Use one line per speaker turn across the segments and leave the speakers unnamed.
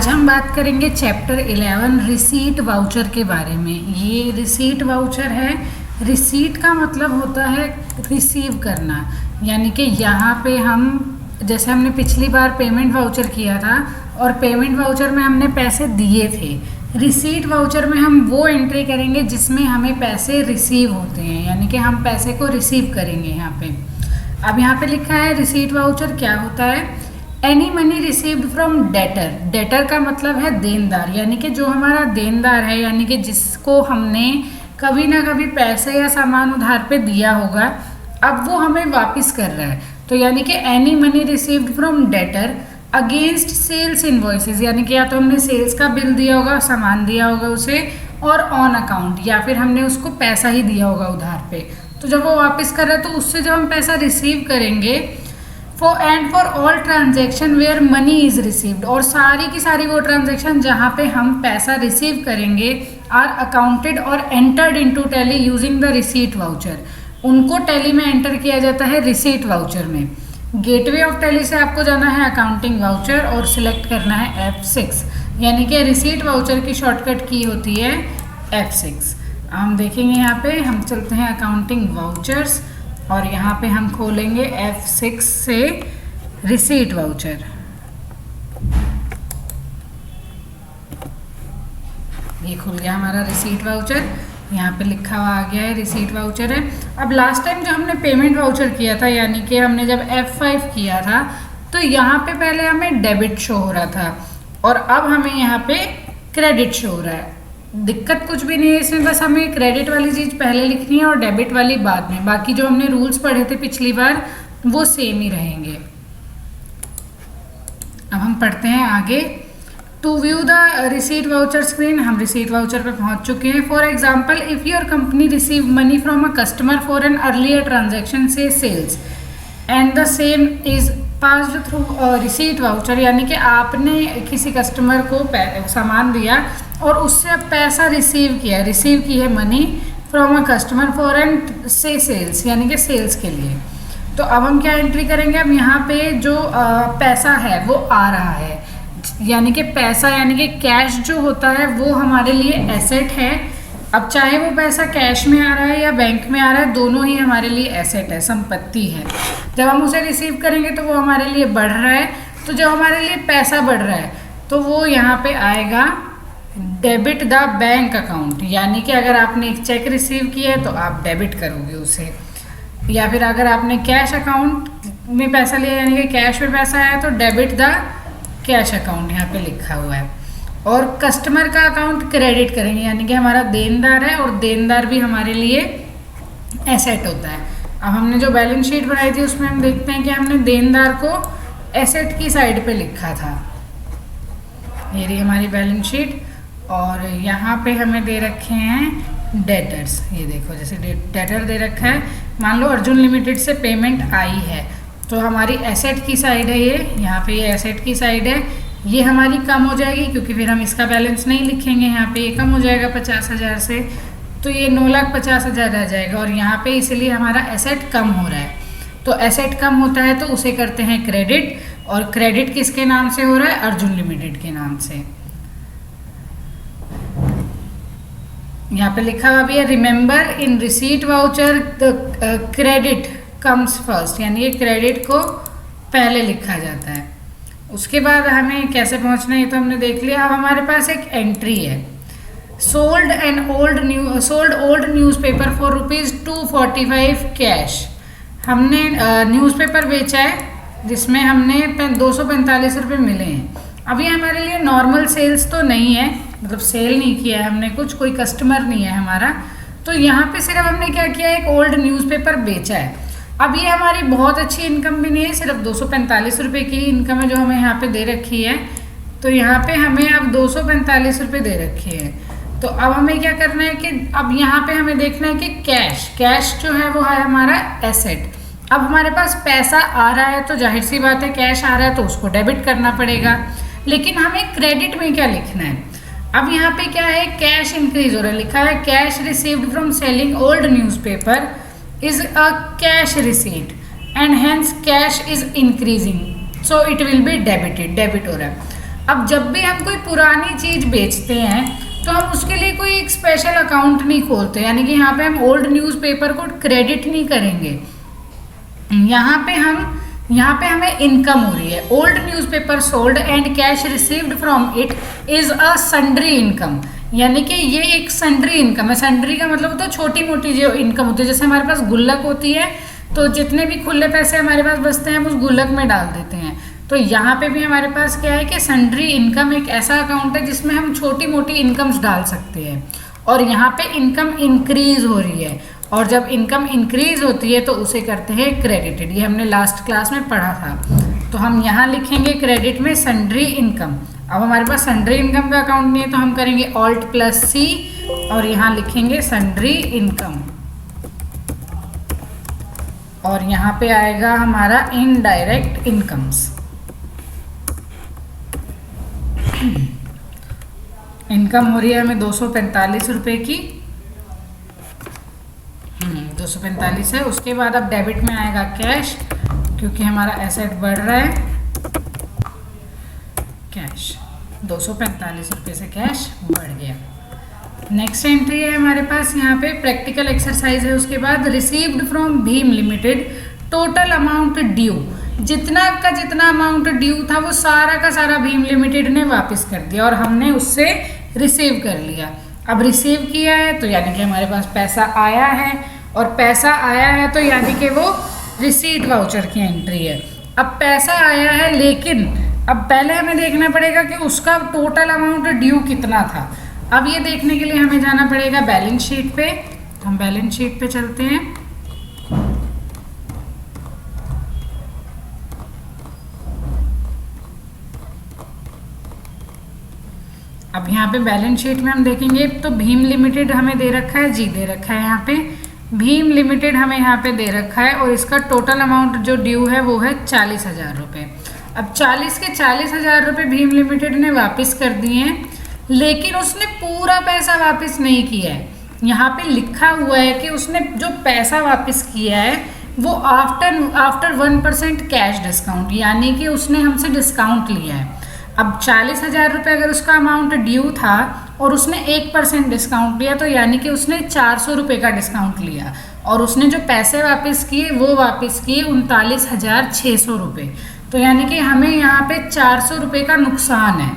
आज हम बात करेंगे चैप्टर 11 रिसीट वाउचर के बारे में। ये रिसीट वाउचर है। रिसीट का मतलब होता है रिसीव करना, यानी कि यहाँ पे हम जैसे हमने पिछली बार पेमेंट वाउचर किया था और पेमेंट वाउचर में हमने पैसे दिए थे, रिसीट वाउचर में हम वो एंट्री करेंगे जिसमें हमें पैसे रिसीव होते हैं, यानी कि हम पैसे को रिसीव करेंगे यहाँ पे। अब यहाँ पे लिखा है रिसीट वाउचर क्या होता है। Any money received from debtor. Debtor का मतलब है देनदार, यानी कि जो हमारा देनदार है, यानी कि जिसको हमने कभी ना कभी पैसे या सामान उधार पे दिया होगा, अब वो हमें वापस कर रहा है। तो यानी कि any money received from debtor against sales invoices, यानी कि या तो हमने सेल्स का बिल दिया होगा, सामान दिया होगा उसे, और ऑन अकाउंट, या फिर हमने उसको पैसा ही दिया होगा उधार पे। तो जब वो वापस कर रहा है तो उससे जब हम पैसा रिसीव करेंगे for all transaction where money is received, और सारी की सारी वो ट्रांजेक्शन जहाँ पे हम पैसा रिसीव करेंगे आर अकाउंटेड और entered into tally using the receipt voucher. उनको टैली में एंटर किया जाता है रिसीट वाउचर में। गेटवे ऑफ टैली से आपको जाना है अकाउंटिंग वाउचर और सिलेक्ट करना है F6, यानी कि रिसीट वाउचर की शॉर्टकट की होती है F6। हम देखेंगे यहाँ पे, हम चलते हैं अकाउंटिंग वाउचर्स और यहाँ पे हम खोलेंगे F6 से रिसीट वाउचर। ये खुल गया हमारा रिसीट वाउचर, यहाँ पे लिखा हुआ आ गया है रिसीट वाउचर है। अब लास्ट टाइम जो हमने पेमेंट वाउचर किया था, यानी कि हमने जब F5 किया था, तो यहाँ पे पहले हमें डेबिट शो हो रहा था और अब हमें यहाँ पे क्रेडिट शो हो रहा है। दिक्कत कुछ भी नहीं है इसमें, बस हमें क्रेडिट वाली चीज़ पहले लिखनी है और डेबिट वाली बाद में। बाकी जो हमने रूल्स पढ़े थे पिछली बार वो सेम ही रहेंगे। अब हम पढ़ते हैं आगे। To view the receipt voucher screen, हम रिसीट वाउचर पे पहुंच चुके हैं। For example, if your company receive money from a customer for an earlier transaction से sales and the same is passed through receipt voucher, यानी कि आपने किसी कस्टमर को सामान दिया और उससे अब पैसा रिसीव किया, रिसीव की है money from a customer for an से सेल्स, यानी कि सेल्स के लिए। तो अब हम क्या एंट्री करेंगे, अब यहाँ पे जो पैसा है वो आ रहा है, यानी कि पैसा यानी कि कैश जो होता है वो हमारे लिए एसेट है। अब चाहे वो पैसा कैश में आ रहा है या बैंक में आ रहा है, दोनों ही हमारे लिए एसेट है, संपत्ति है। जब हम उसे रिसीव करेंगे तो वो हमारे लिए बढ़ रहा है। तो जब हमारे लिए पैसा बढ़ रहा है तो वो यहाँ पे आएगा डेबिट द बैंक अकाउंट, यानी कि अगर आपने एक चेक रिसीव किया है तो आप डेबिट करोगे उसे, या फिर अगर आपने कैश अकाउंट में पैसा लिया यानी कि कैश में पैसा आया तो डेबिट द कैश अकाउंट यहाँ पे लिखा हुआ है। और कस्टमर का अकाउंट क्रेडिट करेंगे, यानी कि हमारा देनदार है और देनदार भी हमारे लिए एसेट होता है। अब हमने जो बैलेंस शीट बनाई थी उसमें हम देखते हैं कि हमने देनदार को एसेट की साइड पे लिखा था। ये रही हमारी बैलेंस शीट और यहाँ पे हमें दे रखे हैं डेटर्स। ये देखो, जैसे डेटर दे रखा है, मान लो अर्जुन लिमिटेड से पेमेंट आई है तो हमारी एसेट की साइड है ये, यहाँ पे ये एसेट की साइड है। ये हमारी कम हो जाएगी क्योंकि फिर हम इसका बैलेंस नहीं लिखेंगे, यहाँ पे ये कम हो जाएगा 50,000 से, तो ये 9,50,000 रह जाएगा और यहाँ पे इसलिए हमारा एसेट कम हो रहा है। तो एसेट कम होता है तो उसे करते हैं क्रेडिट, और क्रेडिट किसके नाम से हो रहा है, अर्जुन लिमिटेड के नाम से। यहाँ पे लिखा हुआ भी है remember in receipt voucher the credit comes first, यानी कि क्रेडिट को पहले लिखा जाता है। उसके बाद हमें कैसे पहुंचना है ये तो हमने देख लिया। अब हमारे पास एक एंट्री है, sold old newspaper for ₹245 cash. हमने न्यूज़पेपर बेचा है जिसमें हमने 245 रुपये मिले हैं। अब ये हमारे लिए नॉर्मल सेल्स तो नहीं है, मतलब सेल नहीं किया है हमने, कोई कस्टमर नहीं है हमारा, तो यहाँ पे सिर्फ हमने क्या किया, एक ओल्ड न्यूज़पेपर बेचा है। अब ये हमारी बहुत अच्छी इनकम भी नहीं है, सिर्फ 245 रुपये की इनकम है जो हमें यहाँ पे दे रखी है। तो यहाँ पे हमें अब 245 रुपये दे रखे हैं। तो अब हमें क्या करना है कि अब यहाँ पे हमें देखना है कि कैश जो है वो है हमारा एसेट। अब हमारे पास पैसा आ रहा है तो जाहिर सी बात है कैश आ रहा है तो उसको डेबिट करना पड़ेगा, लेकिन हमें क्रेडिट में क्या लिखना है। अब यहाँ पे क्या है, कैश इंक्रीज हो रहा है, लिखा है cash received from selling old newspaper is a cash receipt and hence cash is increasing so it will be debited, debit हो रहा है। अब जब भी हम कोई पुरानी चीज़ बेचते हैं तो हम उसके लिए कोई एक स्पेशल अकाउंट नहीं खोलते, यानी कि यहाँ पे हम ओल्ड न्यूज़पेपर को क्रेडिट नहीं करेंगे। यहाँ पे हमें इनकम हो रही है। Old newspaper sold and cash received from it is a sundry income, यानी कि ये एक सन्ड्री इनकम है। सन्ड्री का मतलब होता है छोटी मोटी जो इनकम होती है, जैसे हमारे पास गुल्लक होती है तो जितने भी खुले पैसे हमारे पास बचते हैं हम उस गुल्लक में डाल देते हैं। तो यहाँ पे भी हमारे पास क्या है कि सन्ड्री इनकम एक ऐसा अकाउंट है जिसमें हम छोटी मोटी इनकम्स डाल सकते हैं, और यहाँ पे इनकम इंक्रीज हो रही है, और जब इनकम इंक्रीज होती है तो उसे करते हैं क्रेडिटेड। ये हमने लास्ट क्लास में पढ़ा था। तो हम यहाँ लिखेंगे क्रेडिट में सन्ड्री इनकम। अब हमारे पास सन्ड्री इनकम का अकाउंट नहीं है तो हम करेंगे Alt+C और यहाँ लिखेंगे सन्ड्री इनकम, और यहाँ पे आएगा हमारा इनडायरेक्ट इनकम्स। इनकम हो रही है हमें 245 रुपये की, 245 है। उसके बाद अब डेबिट में आएगा कैश, क्योंकि हमारा एसेट बढ़ रहा है। कैश 245 रुपये से कैश बढ़ गया। नेक्स्ट एंट्री है हमारे पास यहाँ पे प्रैक्टिकल एक्सरसाइज है। उसके बाद received from Bhim limited total amount due, जितना का जितना अमाउंट ड्यू था वो सारा का सारा भीम लिमिटेड ने वापस कर दिया और हमने उससे रिसीव कर लिया। अब रिसीव किया है तो यानी कि हमारे पास पैसा आया है, और पैसा आया है तो यानी कि वो रिसीट वाउचर की एंट्री है। अब पैसा आया है, लेकिन अब पहले हमें देखना पड़ेगा कि उसका टोटल अमाउंट ड्यू कितना था। अब ये देखने के लिए हमें जाना पड़ेगा बैलेंस शीट पे। हम बैलेंस शीट पे चलते हैं। अब यहाँ पे बैलेंस शीट में हम देखेंगे तो भीम लिमिटेड हमें दे रखा है, जी दे रखा है, यहाँ पे भीम लिमिटेड हमें यहाँ पे दे रखा है, और इसका टोटल अमाउंट जो ड्यू है वो है 40,000 रुपये। अब 40 के 40,000 रुपये भीम लिमिटेड ने वापस कर दिए हैं, लेकिन उसने पूरा पैसा वापस नहीं किया है। यहाँ पे लिखा हुआ है कि उसने जो पैसा वापस किया है वो आफ्टर 1% कैश डिस्काउंट, यानी कि उसने हमसे डिस्काउंट लिया है। अब 40,000 रुपये अगर उसका अमाउंट ड्यू था और उसने 1% डिस्काउंट लिया, तो यानी कि उसने 400 रुपये का डिस्काउंट लिया, और उसने जो पैसे वापस किए वो वापस किए 39,600 रुपये। तो यानी कि हमें यहाँ पे 400 रुपये का नुकसान है।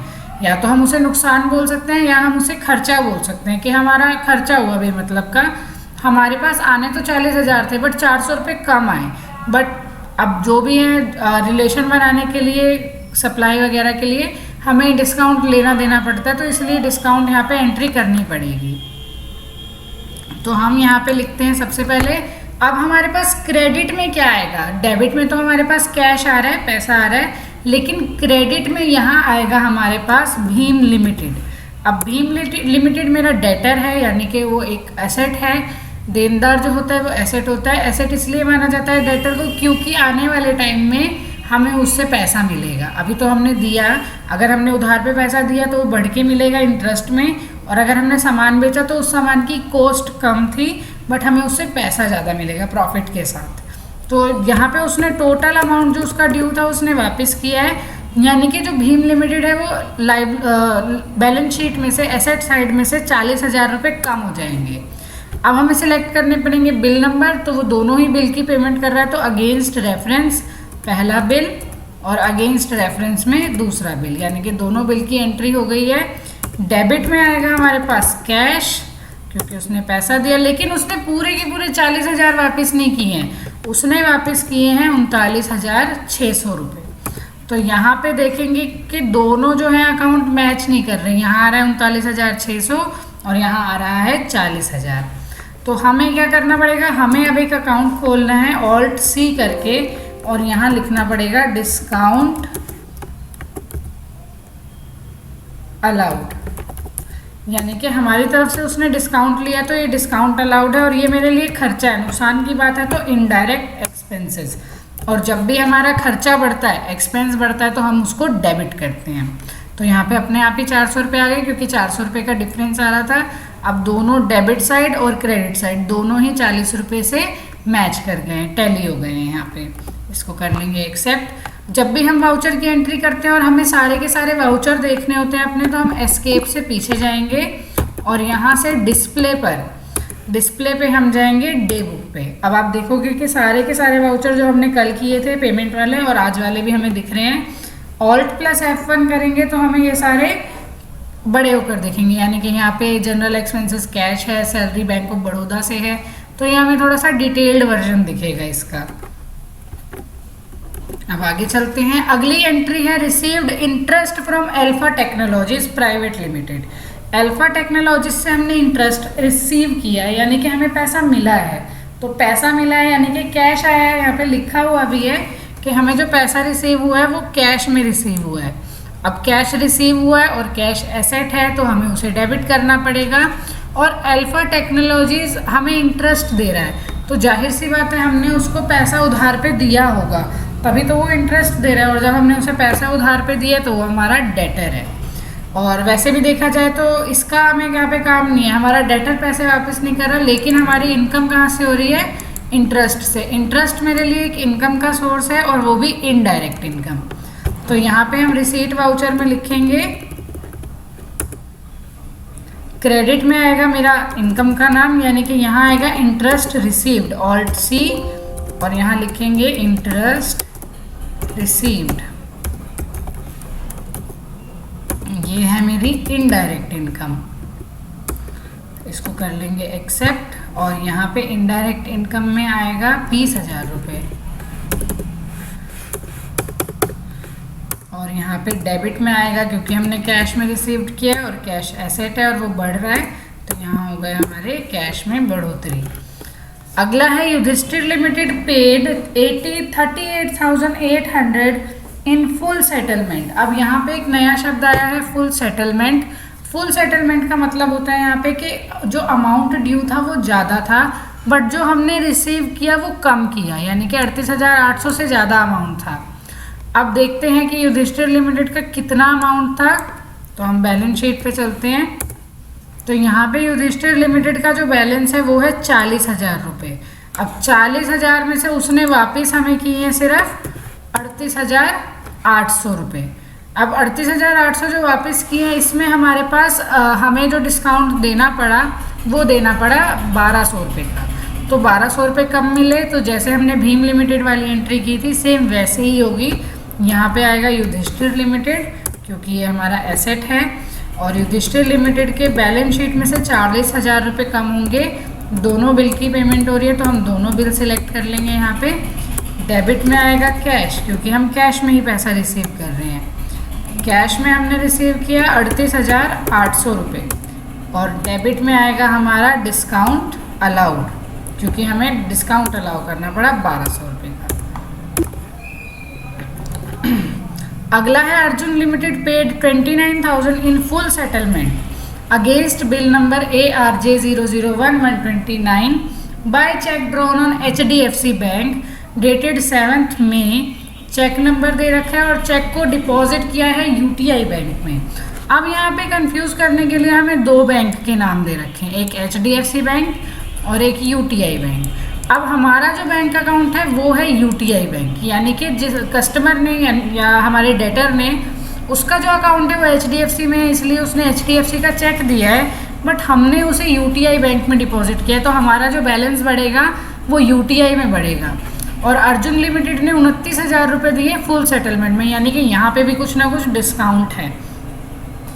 या तो हम उसे नुकसान बोल सकते हैं या हम उसे खर्चा बोल सकते हैं कि हमारा खर्चा हुआ बेमतलब का। हमारे पास आने तो 40,000 थे बट 400 रुपये कम आए। बट अब जो भी है रिलेशन बनाने के लिए, सप्लाई वगैरह के लिए हमें डिस्काउंट लेना देना पड़ता है, तो इसलिए डिस्काउंट यहाँ पे एंट्री करनी पड़ेगी। तो हम यहाँ पे लिखते हैं सबसे पहले। अब हमारे पास क्रेडिट में क्या आएगा? डेबिट में तो हमारे पास कैश आ रहा है, पैसा आ रहा है, लेकिन क्रेडिट में यहाँ आएगा हमारे पास भीम लिमिटेड। अब भीम लिमिटेड मेरा डेटर है, यानी कि वो एक एसेट है। देनदार जो होता है वो एसेट होता है। एसेट इसलिए माना जाता है डेटर को क्योंकि आने वाले टाइम में हमें उससे पैसा मिलेगा। अभी तो हमने दिया, अगर हमने उधार पे पैसा दिया तो वो बढ़ के मिलेगा इंटरेस्ट में, और अगर हमने सामान बेचा तो उस सामान की कॉस्ट कम थी बट हमें उससे पैसा ज़्यादा मिलेगा प्रॉफिट के साथ। तो यहाँ पे उसने टोटल अमाउंट जो उसका ड्यू था उसने वापस किया है, यानी कि जो भीम लिमिटेड है वो बैलेंस शीट में से, एसेट साइड में से 40,000 रुपये कम हो जाएंगे। अब हमें सिलेक्ट करने पड़ेंगे बिल नंबर, तो वो दोनों ही बिल की पेमेंट कर रहा है, तो अगेंस्ट रेफरेंस पहला बिल और अगेंस्ट रेफरेंस में दूसरा बिल, यानी कि दोनों बिल की एंट्री हो गई है। डेबिट में आएगा हमारे पास कैश, क्योंकि उसने पैसा दिया, लेकिन उसने पूरे के पूरे 40,000 वापस नहीं किए हैं, उसने वापस किए हैं 39,600 रुपये। तो यहाँ पे देखेंगे कि दोनों जो है अकाउंट मैच नहीं कर रहे हैं। यहाँ आ रहा है 39,600 और यहाँ आ रहा है 40,000। तो हमें क्या करना पड़ेगा? हमें अब एक अकाउंट खोलना है Alt+C करके, और यहाँ लिखना पड़ेगा डिस्काउंट अलाउड, यानी कि हमारी तरफ से उसने डिस्काउंट लिया तो ये डिस्काउंट अलाउड है, और ये मेरे लिए खर्चा है। नुकसान की बात है तो इनडायरेक्ट एक्सपेंसेस, और जब भी हमारा खर्चा बढ़ता है, एक्सपेंस बढ़ता है, तो हम उसको डेबिट करते हैं। तो यहाँ पे अपने आप ही 400 रुपये आ गए, क्योंकि 400 रुपये का डिफरेंस आ रहा था। अब दोनों डेबिट साइड और क्रेडिट साइड दोनों ही 40 रुपये से मैच कर गए हैं, टैली हो गए हैं। यहाँ पे इसको कर लेंगे एक्सेप्ट। जब भी हम वाउचर की एंट्री करते हैं और हमें सारे के सारे वाउचर देखने होते हैं अपने, तो हम एस्केप से पीछे जाएंगे और यहाँ से डिस्प्ले पे हम जाएंगे डे बुक पे। अब आप देखोगे कि सारे के सारे वाउचर जो हमने कल किए थे पेमेंट वाले और आज वाले भी हमें दिख रहे हैं। Alt+F1 करेंगे तो हमें ये सारे बड़े होकर दिखेंगे, यानी कि यहाँ पे जनरल एक्सपेंसेस कैश है, सैलरी बैंक ऑफ बड़ौदा से है, तो यहाँ हमें थोड़ा सा डिटेल्ड वर्जन दिखेगा इसका। अब आगे चलते हैं। अगली एंट्री है received interest from alpha technologies private limited. Alpha technologies से हमने इंटरेस्ट रिसीव किया है, यानी कि हमें पैसा मिला है। तो पैसा मिला है यानी कि कैश आया है, यहाँ पे लिखा हुआ भी है कि हमें जो पैसा रिसीव हुआ है वो कैश में रिसीव हुआ है। अब कैश रिसीव हुआ है और कैश एसेट है तो हमें उसे डेबिट करना पड़ेगा, और अल्फा टेक्नोलॉजीज हमें इंटरेस्ट दे रहा है, तो जाहिर सी बात है हमने उसको पैसा उधार पे दिया होगा, तभी तो वो इंटरेस्ट दे रहा है, और जब हमने उसे पैसा उधार पे दिया तो वो हमारा डेटर है। और वैसे भी देखा जाए तो इसका हमें यहाँ पे काम नहीं है, हमारा डेटर पैसे वापस नहीं कर रहा, लेकिन हमारी इनकम कहाँ से हो रही है? इंटरेस्ट से। इंटरेस्ट मेरे लिए एक इनकम का सोर्स है और वो भी इनडायरेक्ट इनकम। तो यहाँ पे हम रिसीट वाउचर में लिखेंगे, क्रेडिट में आएगा मेरा इनकम का नाम, यानी कि यहाँ आएगा इंटरेस्ट रिसीव्ड, Alt+C, और यहाँ लिखेंगे इंटरेस्ट रिसीव्ड। ये है मेरी इनडायरेक्ट इनकम, इसको कर लेंगे एक्सेप्ट, और यहाँ पे इनडायरेक्ट इनकम में आएगा 20,000 रुपये, और यहाँ पे डेबिट में आएगा क्योंकि हमने कैश में रिसीव्ड किया है और कैश एसेट है और वो बढ़ रहा है, तो यहाँ हो गया हमारे कैश में बढ़ोतरी। अगला है Yudhishthir limited paid 38,800 in full settlement. अब यहाँ पे एक नया शब्द आया है फुल सेटलमेंट। फुल सेटलमेंट का मतलब होता है यहाँ पे कि जो अमाउंट ड्यू था वो ज़्यादा था, बट जो हमने रिसीव किया वो कम किया, यानी कि 38,800 से ज़्यादा अमाउंट था। अब देखते हैं कि युधिष्ठिर लिमिटेड का कितना अमाउंट था, तो हम बैलेंस शीट पे चलते हैं। तो यहाँ पे युधिष्ठिर लिमिटेड का जो बैलेंस है वो है 40,000 रुपये। अब 40,000 में से उसने वापस हमें किए हैं सिर्फ 38,800 रुपये। अब 38,800 जो वापस किए हैं इसमें हमारे पास हमें जो डिस्काउंट देना पड़ा वो देना पड़ा 1,200 रुपये का, तो 1,200 रुपये कम मिले। तो जैसे हमने भीम लिमिटेड वाली एंट्री की थी सेम वैसे ही होगी। यहाँ पे आएगा युधिष्ठिर लिमिटेड क्योंकि ये हमारा एसेट है, और युधिष्ठिर लिमिटेड के बैलेंस शीट में से 40,000 रुपये कम होंगे। दोनों बिल की पेमेंट हो रही है तो हम दोनों बिल सिलेक्ट कर लेंगे। यहाँ पे डेबिट में आएगा कैश क्योंकि हम कैश में ही पैसा रिसीव कर रहे हैं। कैश में हमने रिसीव किया 38,800 रुपये, और डेबिट में आएगा हमारा डिस्काउंट अलाउड क्योंकि हमें डिस्काउंट अलाउ करना पड़ा 1,200 रुपये का। अगला है Arjun limited paid 29,000 in full settlement against bill number ARJ001129 by cheque drawn on HDFC bank dated 7 May. Cheque number दे रखा है और चेक को डिपॉजिट किया है UTI बैंक में। अब यहाँ पे कंफ्यूज करने के लिए हमें दो बैंक के नाम दे रखे हैं, एक HDFC बैंक और एक UTI बैंक। अब हमारा जो बैंक अकाउंट है वो है UTI बैंक, यानी कि जिस कस्टमर ने या हमारे डेटर ने उसका जो अकाउंट है वो HDFC में है, इसलिए उसने HDFC का चेक दिया है, बट हमने उसे UTI बैंक में डिपॉजिट किया, तो हमारा जो बैलेंस बढ़ेगा वो UTI में बढ़ेगा। और अर्जुन लिमिटेड ने 29,000 रुपये दिए फुल सेटलमेंट में, यानी कि यहाँ पे भी कुछ ना कुछ डिस्काउंट है।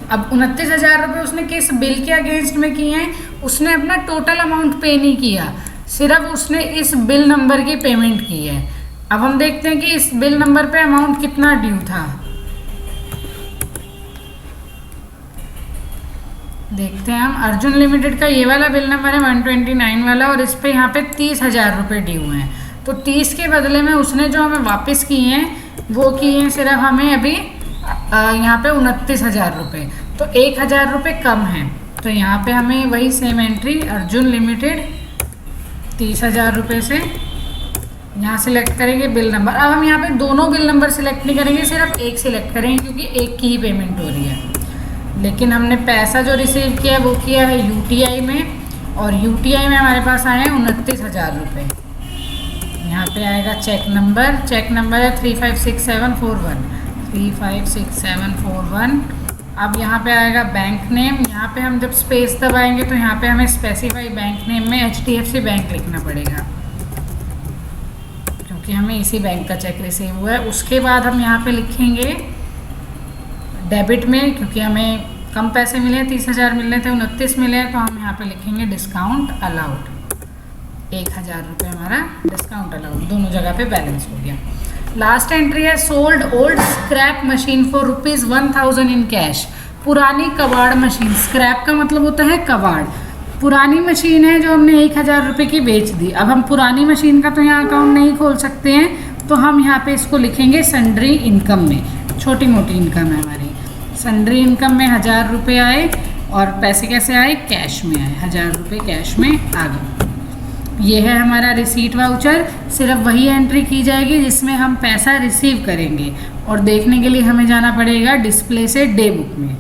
अब 29,000 रुपये उसने किस बिल के अगेंस्ट में किए हैं? उसने अपना टोटल अमाउंट पे नहीं किया, सिर्फ उसने इस बिल नंबर की पेमेंट की है। अब हम देखते हैं कि इस बिल नंबर पे अमाउंट कितना ड्यू था। देखते हैं हम, अर्जुन लिमिटेड का ये वाला बिल नंबर है 129 वाला, और इस पे यहाँ पे 30,000 रुपये ड्यू हैं। तो 30 के बदले में उसने जो हमें वापस किए हैं वो किए हैं सिर्फ हमें अभी यहाँ पे 29,000 रुपये, तो 1,000 रुपये कम है। तो यहाँ पे हमें वही सेम एंट्री अर्जुन लिमिटेड 30,000 रुपये से यहाँ सिलेक्ट करेंगे बिल नंबर। अब हम यहाँ पे दोनों बिल नंबर सिलेक्ट नहीं करेंगे, सिर्फ एक सिलेक्ट करेंगे क्योंकि एक की ही पेमेंट हो रही है। लेकिन हमने पैसा जो रिसीव किया है वो किया है UTI में, और UTI में हमारे पास आए हैं 29,000 रुपये। यहाँ पे आएगा चेक नंबर है 356741, 356741। अब यहाँ पे आएगा बैंक नेम। यहाँ पे हम जब स्पेस दबाएंगे तो यहाँ पे हमें स्पेसिफाई बैंक नेम में HDFC बैंक लिखना पड़ेगा, क्योंकि हमें इसी बैंक का चेक रिसीव हुआ है। उसके बाद हम यहाँ पे लिखेंगे डेबिट में, क्योंकि हमें कम पैसे मिले हैं, 30,000 मिल रहे थे, 29 मिले हैं, तो हम यहाँ पे लिखेंगे डिस्काउंट अलाउड। 1,000 रुपये हमारा डिस्काउंट अलाउड, दोनों जगह पे बैलेंस हो गया। लास्ट एंट्री है sold old scrap machine for ₹1,000 in cash. पुरानी कबाड़ मशीन, स्क्रैप का मतलब होता है कबाड़। पुरानी मशीन है जो हमने 1,000 रुपये की बेच दी। अब हम पुरानी मशीन का तो यहाँ अकाउंट नहीं खोल सकते हैं, तो हम यहाँ पे इसको लिखेंगे सन्ड्री इनकम में। छोटी मोटी इनकम है हमारी। सन्ड्री इनकम में 1,000 रुपये आए, और पैसे कैसे आए? कैश में आए। 1,000 रुपये कैश में आ गए। ये है हमारा रिसीट वाउचर। सिर्फ वही एंट्री की जाएगी जिसमें हम पैसा रिसीव करेंगे, और देखने के लिए हमें जाना पड़ेगा डिस्प्ले से डे बुक में।